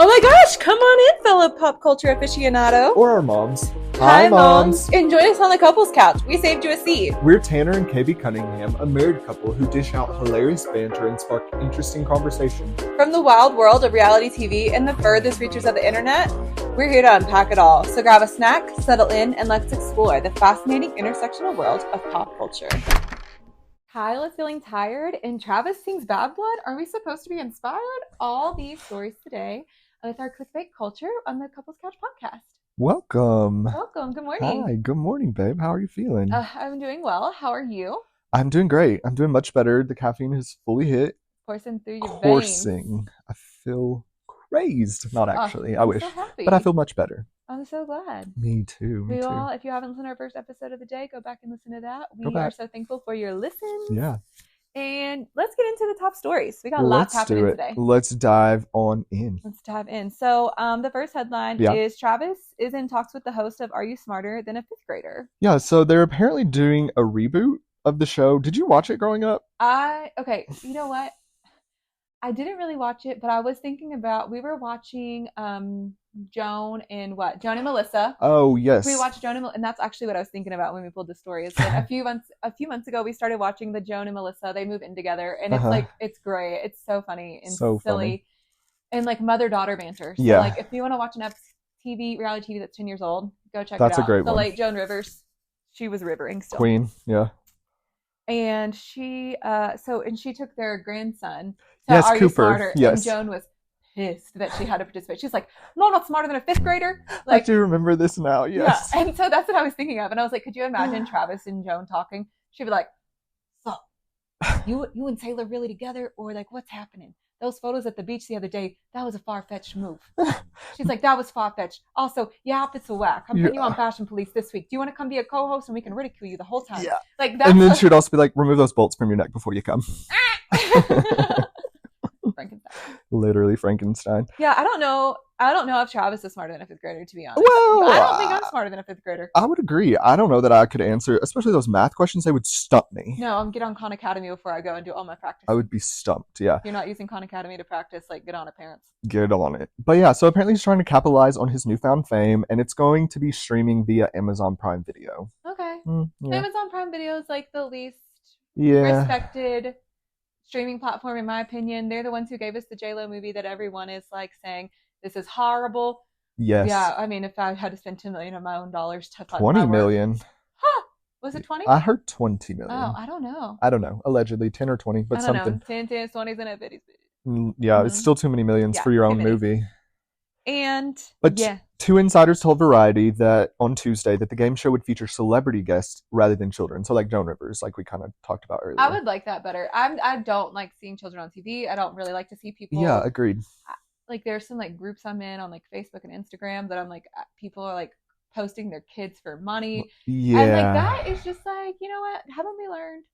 Oh my gosh, come on in, fellow pop culture aficionado. Or our moms. Hi, moms. And join us on the couples couch. We saved you a seat. We're Tanner and KB Cunningham, a married couple who dish out hilarious banter and spark interesting conversation. From the wild world of reality TV and the furthest reaches of the internet, we're here to unpack it all. So grab a snack, settle in, and let's explore the fascinating intersectional world of pop culture. Kyle is feeling tired and Travis sings Bad Blood. Are we supposed to be inspired? All these stories today with our clickbait culture on the Couples Couch podcast. Welcome. Welcome. Good morning. Hi. Good morning, babe. How are you feeling? I'm doing well. How are you? I'm doing great. I'm doing much better. The caffeine is fully hit. Coursing through your Coursing. I feel crazed. Not actually. I wish. So happy. But I feel much better. I'm so glad. Me too. We all, if you haven't listened to our first episode of the day, go back and listen to that. We are so thankful for your listens. Yeah. And let's get into the top stories. We got lots happening today. Let's dive on in. Let's dive in. So the first headline is Travis is in talks with the host of Are You Smarter Than a Fifth Grader? Yeah, so they're apparently doing a reboot of the show. Did you watch it growing up? Okay, you know what? I didn't really watch it, but I was thinking about, we were watching Joan and Melissa. Oh, yes. We watched Joan and that's actually what I was thinking about when we pulled the story. Is that a few months ago we started watching the Joan and Melissa. They move in together, and it's like, it's great. It's so funny and so silly, funny. And like mother-daughter banter. So like, if you want to watch an reality TV that's 10 years old, go check it out. That's a great one. The late Joan Rivers, she was rivering still. Queen, yeah. And she she took their grandson to yes, Are Cooper. You Smarter? Yes. And Joan was pissed that she had to participate. She's like, no, I'm not smarter than a fifth grader. Like, I do remember this now, yes. Yeah. And so that's what I was thinking of. And I was like, could you imagine Travis and Joan talking? She'd be like, so, you and Taylor really together? Or like, what's happening? Those photos at the beach the other day, that was a far-fetched move. She's like, that was far-fetched. Also, your outfit's a whack. I'm putting you on Fashion Police this week. Do you want to come be a co-host and we can ridicule you the whole time? Yeah. Like that's and then she would also be like, remove those bolts from your neck before you come. Frankenstein. Literally Frankenstein. Yeah, I don't know if Travis is smarter than a fifth grader, to be honest. Well, but I don't think I'm smarter than a fifth grader. I would agree. I don't know that I could answer, especially those math questions. They would stump me. No, I'm get on Khan Academy before I go and do all my practice. I would be stumped, yeah. If you're not using Khan Academy to practice, like, get on it, parents. Get on it. But yeah, so apparently he's trying to capitalize on his newfound fame, and it's going to be streaming via Amazon Prime Video. Okay. Yeah. Amazon Prime Video is like the least respected streaming platform, in my opinion. They're the ones who gave us the J-Lo movie that everyone is like saying, this is horrible. Yes. Yeah, I mean, if I had to spend $10 million of my own dollars to fund 20 million. Huh. Was it 20? I heard 20 million. Oh, I don't know. Allegedly 10 or 20, but I don't something. know. 10, 20s and a bitty. Yeah, it's still too many millions for your own movie. But two insiders told Variety that on Tuesday that the game show would feature celebrity guests rather than children. So like Joan Rivers, like we kind of talked about earlier. I would like that better. I don't like seeing children on TV. I don't really like to see people. Yeah, agreed. Like there's some like groups I'm in on like Facebook and Instagram that I'm like, people are like posting their kids for money. Yeah. And like that is just like, you know what? Haven't we learned?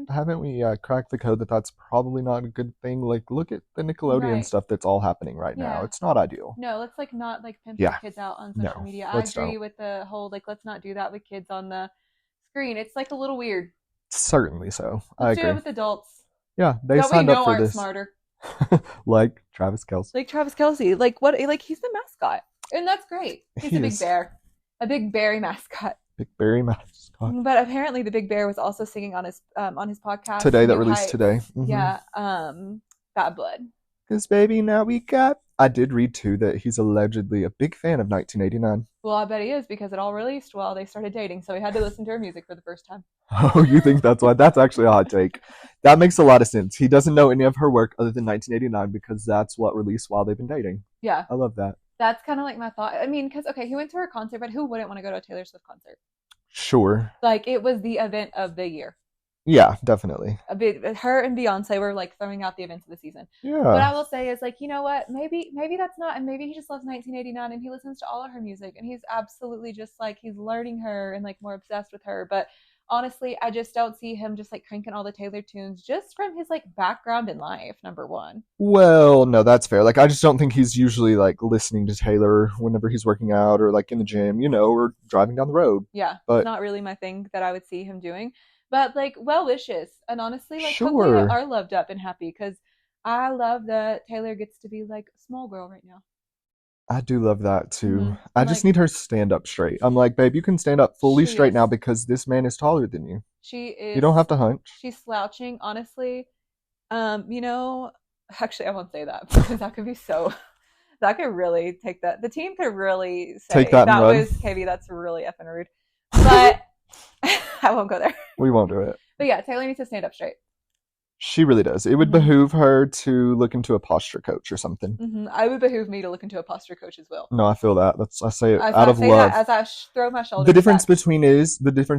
Haven't we cracked the code that that's probably not a good thing? Like, look at the Nickelodeon stuff that's all happening right now. It's not ideal. No, let's like not like pimp your kids out on social media. I agree with the whole like, let's not do that with kids on the screen. It's like a little weird. Certainly so. Let's do it with adults. Yeah, they signed up for this. Smarter. Like Travis Kelce. Like what? Like he's the mascot, and that's great. He's a big bear, a big berry mascot. Big berry mascot. But apparently, the Big Bear was also singing on his podcast today. That released today. Mm-hmm. Yeah, Bad Blood. Cause baby, now we got. I did read too that he's allegedly a big fan of 1989. Well, I bet he is because it all released while they started dating, so he had to listen to her music for the first time. Oh, you think that's why? That's actually a hot take. That makes a lot of sense. He doesn't know any of her work other than 1989 because that's what released while they've been dating. Yeah. I love that. That's kind of like my thought. I mean, because, okay, he went to her concert, but who wouldn't want to go to a Taylor Swift concert? Sure. Like, it was the event of the year. Yeah, definitely. Her and Beyonce were like throwing out the events of the season. Yeah. What I will say is like, you know what? Maybe that's not, and maybe he just loves 1989 and he listens to all of her music and he's absolutely just like, he's learning her and like more obsessed with her. But honestly, I just don't see him just like cranking all the Taylor tunes just from his like background in life, number one. Well, no, that's fair. Like, I just don't think he's usually like listening to Taylor whenever he's working out or like in the gym, you know, or driving down the road. Yeah, but not really my thing that I would see him doing. But like, well wishes, and honestly, like, hopefully they are loved up and happy because I love that Taylor gets to be like a small girl right now. I do love that too. Mm-hmm. I just need her to stand up straight. I'm like, babe, you can stand up fully straight now because this man is taller than you. She is. You don't have to hunch. She's slouching, honestly. Actually, I won't say that because that could be so. That could really take that. The team could really say take that was KB. That's really effing rude. But I won't go there. We won't do it. But yeah, Taylor needs to stand up straight. She really does. It would behoove her to look into a posture coach or something. Mm-hmm. I would behoove me to look into a posture coach as well. No, I feel that. I say it out of love. As I throw my shoulders. The difference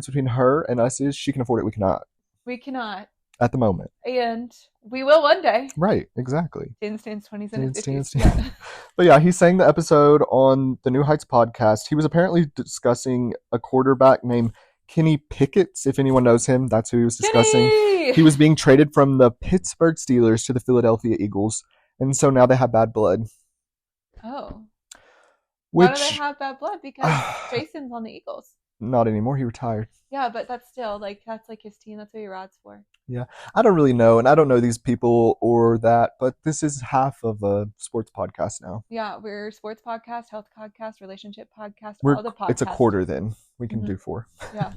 between her and us is she can afford it. We cannot. We cannot. At the moment. And we will one day. Right, exactly. 10 stands, 20 cents. Yeah. But yeah, he sang the episode on the New Heights podcast. He was apparently discussing a quarterback named Kenny Pickett. If anyone knows him, that's who he was discussing. Kenny! He was being traded from the Pittsburgh Steelers to the Philadelphia Eagles. And so now they have bad blood. Oh. Why do they have bad blood? Because Jason's on the Eagles. Not anymore. He retired. Yeah, but that's still that's like his team. That's what he rides for. Yeah, I don't really know, and I don't know these people or that, but this is half of a sports podcast now. Yeah, we're a sports podcast, health podcast, relationship podcast, all the podcasts. It's a quarter then. We can do 4. Yeah.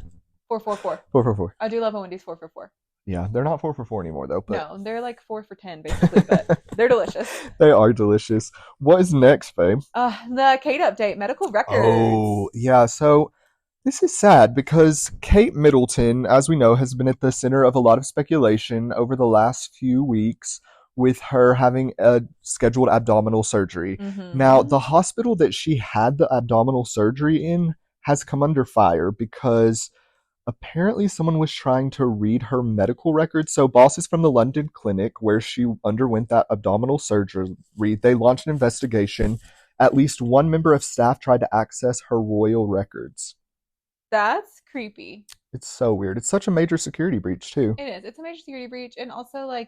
444. 444. I do love when Wendy's 444. Yeah, they're not 444 anymore though. But... No, they're like 4 for 10 basically, but they're delicious. They are delicious. What is next, babe? The Kate update, medical records. Oh, yeah, so this is sad because Kate Middleton, as we know, has been at the center of a lot of speculation over the last few weeks with her having a scheduled abdominal surgery. Mm-hmm. Now, the hospital that she had the abdominal surgery in has come under fire because apparently someone was trying to read her medical records. So bosses from the London clinic where she underwent that abdominal surgery, they launched an investigation. At least one member of staff tried to access her royal records. That's creepy. It's so weird. It's such a major security breach, too. It is. It's a major security breach. And also, and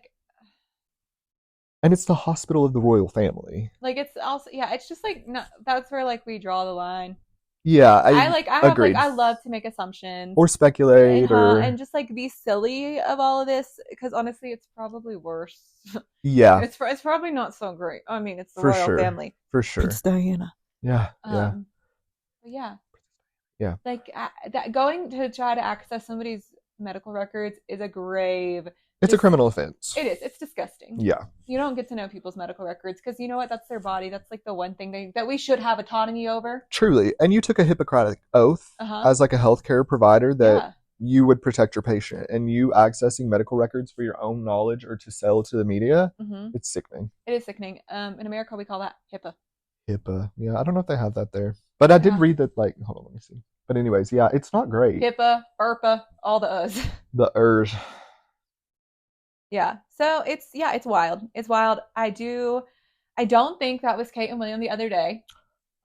it's the hospital of the royal family. It's also, yeah, it's just, that's where, we draw the line. Yeah, I love to make assumptions. Or speculate. And just, be silly of all of this. Because, honestly, it's probably worse. Yeah. It's probably not so great. I mean, it's the royal family. For sure. It's Diana. Yeah, yeah. But yeah. Yeah. Going to try to access somebody's medical records is a grave. It's a criminal offense. It is. It's disgusting. Yeah. You don't get to know people's medical records because you know what? That's their body. That's the one thing that we should have autonomy over. Truly. And you took a Hippocratic oath as a healthcare provider that you would protect your patient, and you accessing medical records for your own knowledge or to sell to the media. Mm-hmm. It's sickening. It is sickening. In America, we call that HIPAA. HIPAA. Yeah, I don't know if they have that there. But I did read that, hold on, let me see. But anyways, yeah, it's not great. HIPAA, FERPA, all the U's. The Ers. Yeah. So it's wild. It's wild. I don't think that was Kate and William the other day.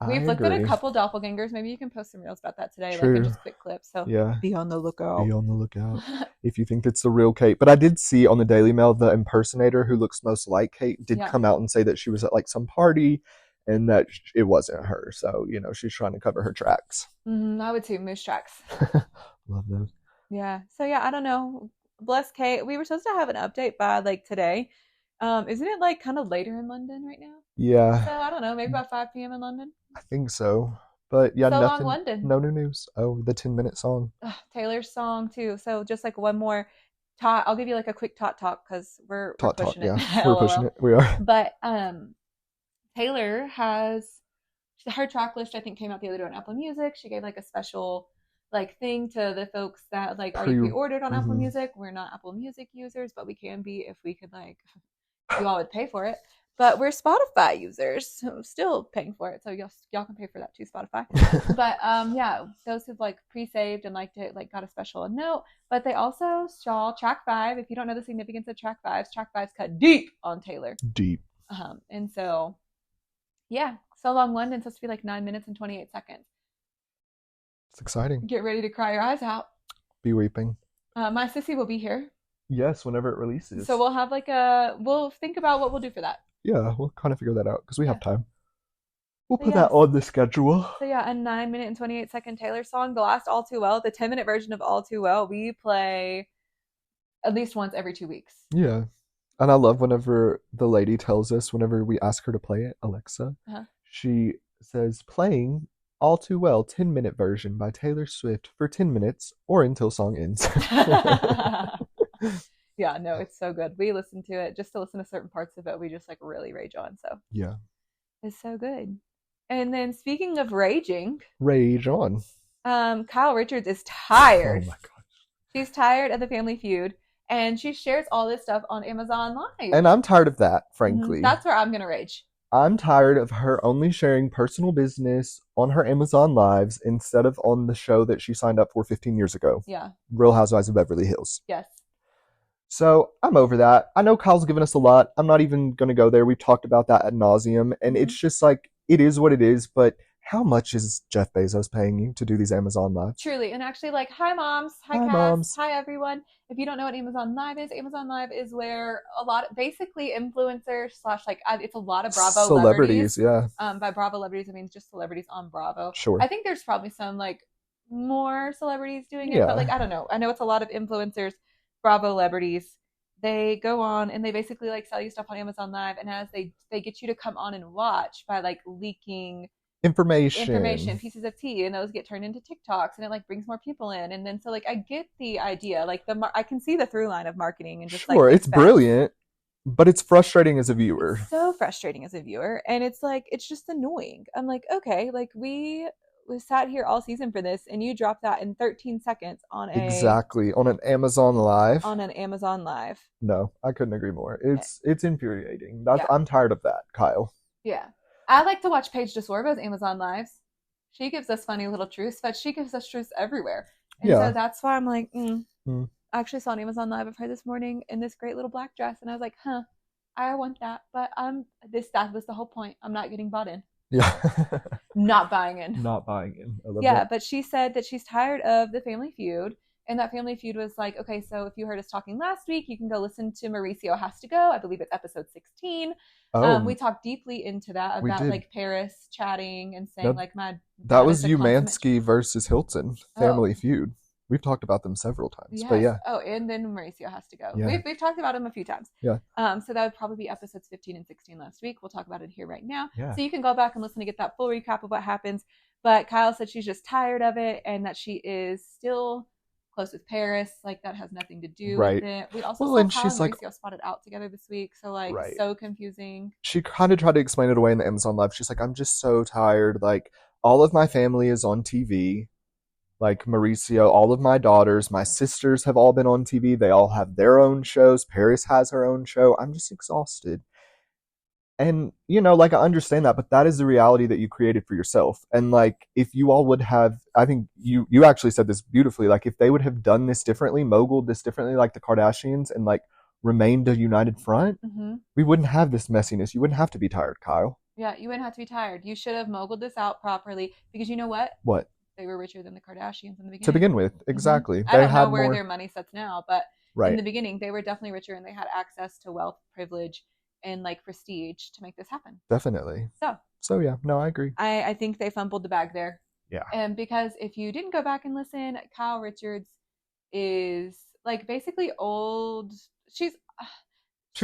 We've looked at a couple doppelgangers. Maybe you can post some reels about that today, True. just quick clips. So be on the lookout. If you think it's the real Kate. But I did see on the Daily Mail the impersonator who looks most like Kate did come out and say that she was at some party and that it wasn't her. So, she's trying to cover her tracks. I would say moose tracks. Love those. Yeah. So, I don't know. Bless Kate. We were supposed to have an update by today. Isn't it kind of later in London right now? Yeah. So, I don't know. Maybe about 5 p.m. in London? I think so. But yeah, nothing. Long London. No new news. Oh, the 10-minute song. Taylor's song too. So just one more. I'll give you a quick talk because we're pushing it. Yeah, we're pushing it. We are. But Taylor has her track list. I think came out the other day on Apple Music. She gave a special thing to the folks that already pre-ordered on Apple Music. We're not Apple Music users, but we can be if we could you all would pay for it. But we're Spotify users, so still paying for it. So y'all can pay for that too, Spotify. But those who've pre-saved and liked it, got a special note. But they also saw track 5. If you don't know the significance of track 5's cut deep on Taylor. Deep. And so, So Long London's supposed to be 9 minutes and 28 seconds. It's exciting. Get ready to cry your eyes out. Be weeping. My sissy will be here. Yes, whenever it releases. So we'll have we'll think about what we'll do for that. Yeah, we'll kind of figure that out because we have time. We'll put that on the schedule. So a 9 minute and 28 second Taylor song, the last All Too Well, the 10-minute version of All Too Well, we play at least once every 2 weeks. Yeah. And I love whenever the lady tells us, whenever we ask her to play it, Alexa, she says, playing All Too Well 10-minute version by Taylor Swift for 10 minutes or until song ends. Yeah, no, it's so good. We listen to it just to listen to certain parts of it. We just like really rage on. So yeah, it's so good. And then speaking of raging, rage on. Kyle Richards is tired. Oh my gosh. She's tired of the Family Feud, and she shares all this stuff on Amazon Live. And I'm tired of that, frankly. That's where I'm gonna rage. I'm tired of her only sharing personal business on her Amazon Lives instead of on the show that she signed up for 15 years ago. Yeah. Real Housewives of Beverly Hills. Yes. So I'm over that. I know Kyle's given us a lot. I'm not even going to go there. We've talked about that ad nauseum. And it's just like, it is what it is. But how much is Jeff Bezos paying you to do these Amazon Lives? Truly. And actually, like, hi, moms. Hi, Cass. Moms. Hi, everyone. If you don't know what Amazon Live is where a lot of, basically, influencers / like, it's a lot of Bravo celebrities. Yeah. By Bravo celebrities, I mean just celebrities on Bravo. Sure. I think there's probably some, like, more celebrities doing it. But, like, I don't know. I know it's a lot of influencers, Bravo celebrities. They go on and they basically, like, sell you stuff on Amazon Live. And as they get you to come on and watch by, like, leaking information, pieces of tea, and those get turned into TikToks, and it like brings more people in. And then so like I get the idea, like I can see the through line of marketing and just sure, like it's brilliant, but it's frustrating as a viewer. It's so frustrating as a viewer, and it's like it's just annoying. I'm like, okay, like we sat here all season for this, and you dropped that in 13 seconds on an Amazon Live. On an Amazon Live. No, I couldn't agree more. It's infuriating. I'm tired of that, Kyle. Yeah. I like to watch Paige DeSorbo's Amazon Lives. She gives us funny little truths, but she gives us truths everywhere. And so that's why I'm like, I actually saw an Amazon Live of her this morning in this great little black dress, and I was like, I want that, but that was the whole point. I'm not getting bought in. Yeah. Not buying in. Not buying in. I love that. But she said that she's tired of the Family Feud. And that Family Feud was like, okay, so if you heard us talking last week, you can go listen to Mauricio Has to Go. I believe it's episode 16. We talked deeply into that about like Paris chatting and saying like that was Umansky versus Hilton Family Feud. We've talked about them several times. Yes. But yeah. Oh, and then Mauricio Has to Go. Yeah. We've talked about him a few times. Yeah. So that would probably be episodes 15 and 16 last week. We'll talk about it here right now. Yeah. So you can go back and listen to get that full recap of what happens. But Kyle said she's just tired of it and that she is still close with Paris, like that has nothing to do with it. We also saw Kyle and Mauricio spotted out together this week, so like so confusing. She kind of tried to explain it away in the Amazon Live. She's like, I'm just so tired. Like all of my family is on TV. Like Mauricio, all of my daughters, my sisters have all been on TV. They all have their own shows. Paris has her own show. I'm just exhausted. And, you know, like I understand that, but that is the reality that you created for yourself. And like, if you all would have, I think you actually said this beautifully, like if they would have done this differently, moguled this differently, like the Kardashians and like remained a united front, we wouldn't have this messiness. You wouldn't have to be tired, Kyle. Yeah, you wouldn't have to be tired. You should have moguled this out properly because you know what? What? They were richer than the Kardashians in the beginning. To begin with, exactly. I don't know where their money sits now, but in the beginning, they were definitely richer and they had access to wealth, privilege, and like prestige to make this happen. Definitely. So yeah, no, I agree. I think they fumbled the bag there. Yeah. And because if you didn't go back and listen, Kyle Richards is like basically old. She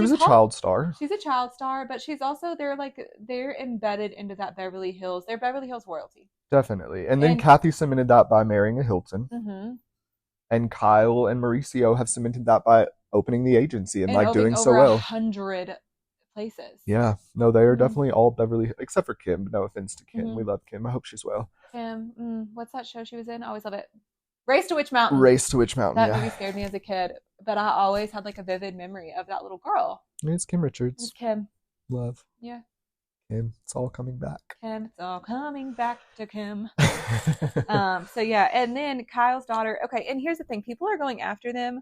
was a child star. She's a child star, but she's also they're embedded into that Beverly Hills. They're Beverly Hills royalty. Definitely. And then Kathy cemented that by marrying a Hilton. Mm-hmm. And Kyle and Mauricio have cemented that by opening the agency and like doing so over well. 100 places. Yeah. No, they are definitely all Beverly, except for Kim. No offense to Kim. We love Kim. I hope she's well. Kim, what's that show she was in? I always love it. Race to Witch Mountain. That movie scared me as a kid, but I always had like a vivid memory of that little girl. It's Kim Richards. It's Kim. Love. Yeah. Kim. It's all coming back. Kim. It's all coming back to Kim. So yeah, and then Kyle's daughter. Okay, and here's the thing: people are going after them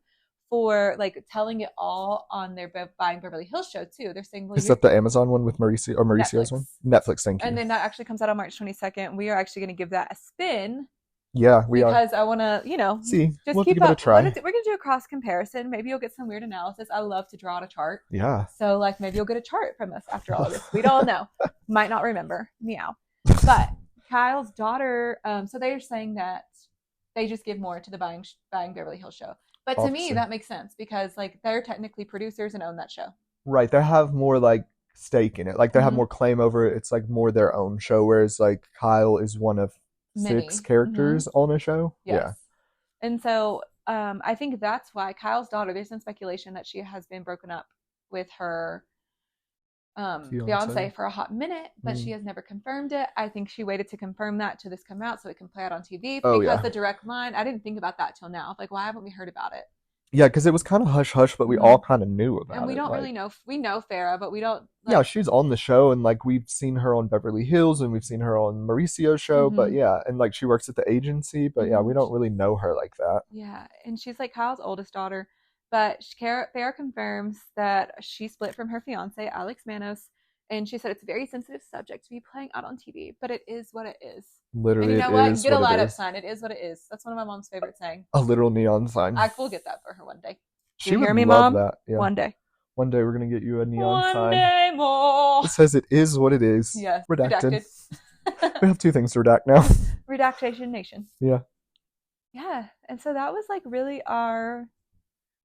for like telling it all on their Buying Beverly Hills show too. They're saying, well, is that the Amazon one with Mauricio or Mauricio's one? Netflix, thank you. And then that actually comes out on March 22nd. We are actually going to give that a spin. Yeah, we are. Because I want to, see, just we'll keep give it a try. We're going to do a cross comparison. Maybe you'll get some weird analysis. I love to draw out a chart. Yeah. So like maybe you'll get a chart from us after all of this. We don't know. Might not remember. Meow. But Kyle's daughter, so they're saying that they just give more to the Buying Beverly Hills show. But to me, that makes sense because like they're technically producers and own that show. Right. They have more like stake in it. Like they have more claim over it. It's like more their own show, whereas like Kyle is one of six characters on a show. Yes. Yeah. And so I think that's why Kyle's daughter, there's some speculation that she has been broken up with her fiance for a hot minute, but she has never confirmed it. I think she waited to confirm that to this come out so it can play out on TV because the direct line, I didn't think about that till now. Like, why haven't we heard about it? Yeah, because it was kind of hush hush, but we all kind of knew about it. And we don't really know. We know Farrah, but we don't. Like, yeah, she's on the show, and like we've seen her on Beverly Hills, and we've seen her on Mauricio's show. But yeah, and like she works at the agency, but yeah, we don't really know her like that. Yeah, and she's like Kyle's oldest daughter, but Farrah confirms that she split from her fiance Alex Manos. And she said it's a very sensitive subject to be playing out on TV, but it is what it is. Literally, and you know what? Get a light up sign. It is what it is. That's one of my mom's favorite saying. A literal neon sign. I will get that for her one day. She would hear me, love Mom? That. Yeah. One day. One day we're gonna get you a neon sign. One day more. It says it is what it is. Yes. Redacted. We have 2 things to redact now. Redactation Nation. Yeah. Yeah, and so that was like really our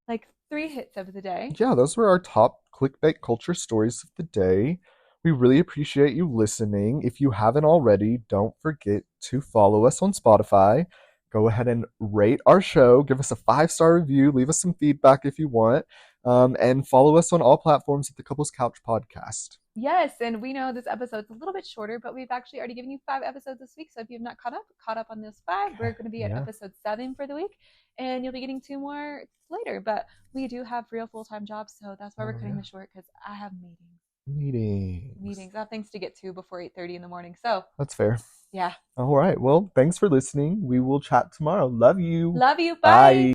like 3 hits of the day. Yeah, those were our top clickbait culture stories of the day. We really appreciate you listening. If you haven't already, don't forget to follow us on Spotify. Go ahead and rate our show. Give us a 5-star review. Leave us some feedback if you want. And follow us on all platforms at the Couples Couch Podcast. Yes, and we know this episode's a little bit shorter, but we've actually already given you 5 episodes this week. So if you've not caught up on those 5, we're going to be at episode 7 for the week. And you'll be getting 2 more later. But we do have real full-time jobs, so that's why we're cutting this short, because I have meetings. I have things to get to before 8:30 in the morning. So that's fair. Yeah. All right. Well, thanks for listening. We will chat tomorrow. Love you. Love you. Bye.